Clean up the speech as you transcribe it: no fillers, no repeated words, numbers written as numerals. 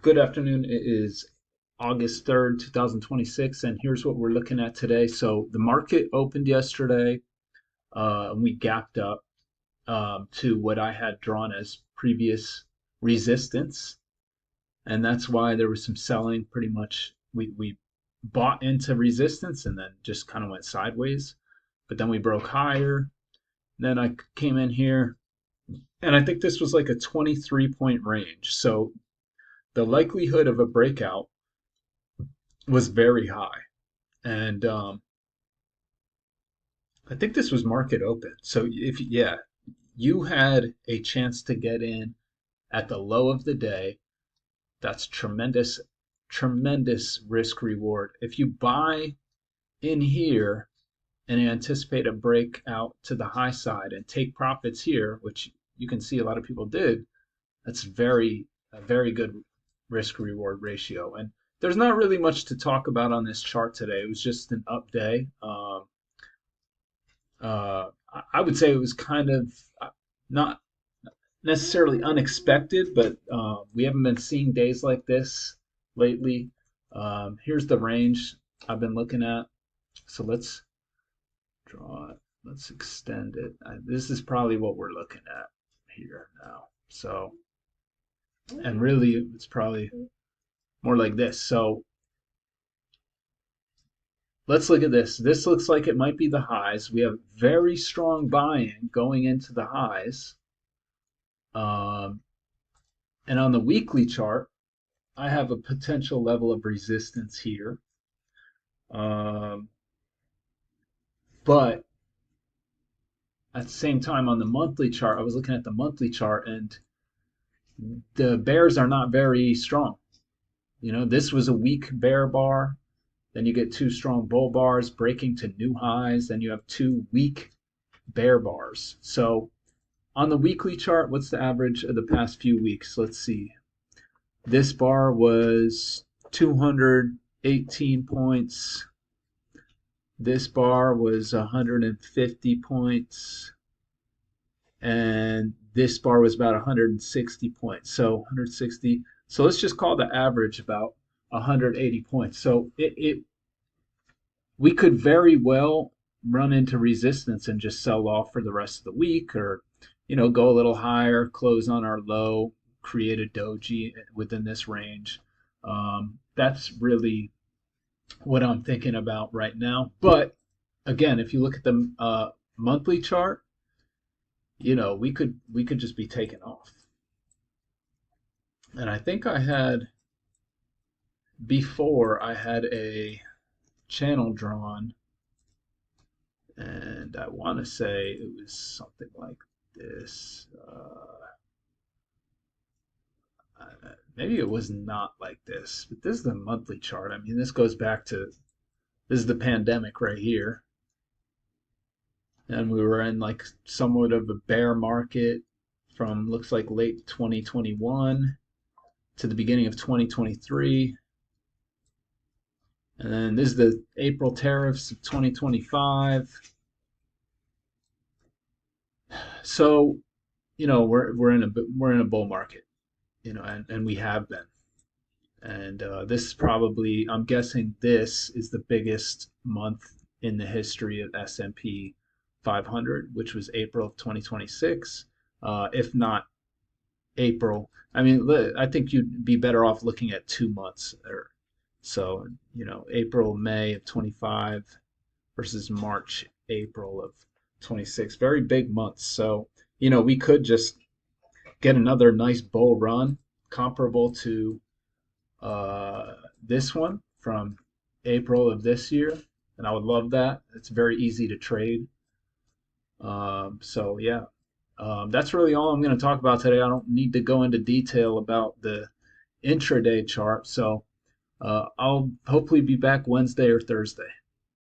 Good afternoon. It is August 3rd, 2026, and here's what we're looking at today. So the market opened yesterday, and we gapped up to what I had drawn as previous resistance, and that's why there was some selling. Pretty much, we bought into resistance and then just kind of went sideways, but then we broke higher. Then I came in here, and I think this was like a 23-point range. So the likelihood of a breakout was very high. And I think this was market open. So if yeah, you had a chance to get in at the low of the day, that's tremendous, tremendous risk reward. If you buy in here and anticipate a breakout to the high side and take profits here, which you can see a lot of people did, that's a very good risk reward ratio. And there's not really much to talk about on this chart today. It was just an up day. I would say it was kind of not necessarily unexpected, but we haven't been seeing days like this lately. Here's the range I've been looking at. So let's draw it. Let's extend it. This is probably what we're looking at here now. So, and really, it's probably more like this. So let's look at this. This looks like it might be the highs. We have very strong buying going into the highs. Um, and on the weekly chart, I have a potential level of resistance here. Um, but at the same time, on the monthly chart, I was looking at the monthly chart, and the bears are not very strong. You know, this was a weak bear bar. Then you get two strong bull bars breaking to new highs. Then you have two weak bear bars. So on the weekly chart, what's the average of the past few weeks? Let's see. This bar was 218 points. This bar was 150 points. And this bar was about 160 points. So 160. So let's just call the average about 180 points. So we could very well run into resistance and just sell off for the rest of the week, or go a little higher, close on our low, create a doji within this range. That's really what I'm thinking about right now. But again, if you look at the monthly chart, we could just be taken off. And I think before I had a channel drawn, and I want to say it was something like this. Maybe it was not like this, but this is the monthly chart. I mean, this goes back to this is the pandemic right here, and we were in like somewhat of a bear market from looks like late 2021 to the beginning of 2023. And then this is the April tariffs of 2025. So, we're in a bull market, and we have been. And this is probably, I'm guessing this is the biggest month in the history of S&P 500, which was April of 2026. If not April, I mean, I think you'd be better off looking at 2 months, or so, April, May of 25 versus March, April of 26. Very big months. So, we could just get another nice bull run comparable to this one from April of this year. And I would love that. It's very easy to trade. So, yeah, that's really all I'm going to talk about today. I don't need to go into detail about the intraday chart. So, I'll hopefully be back Wednesday or Thursday.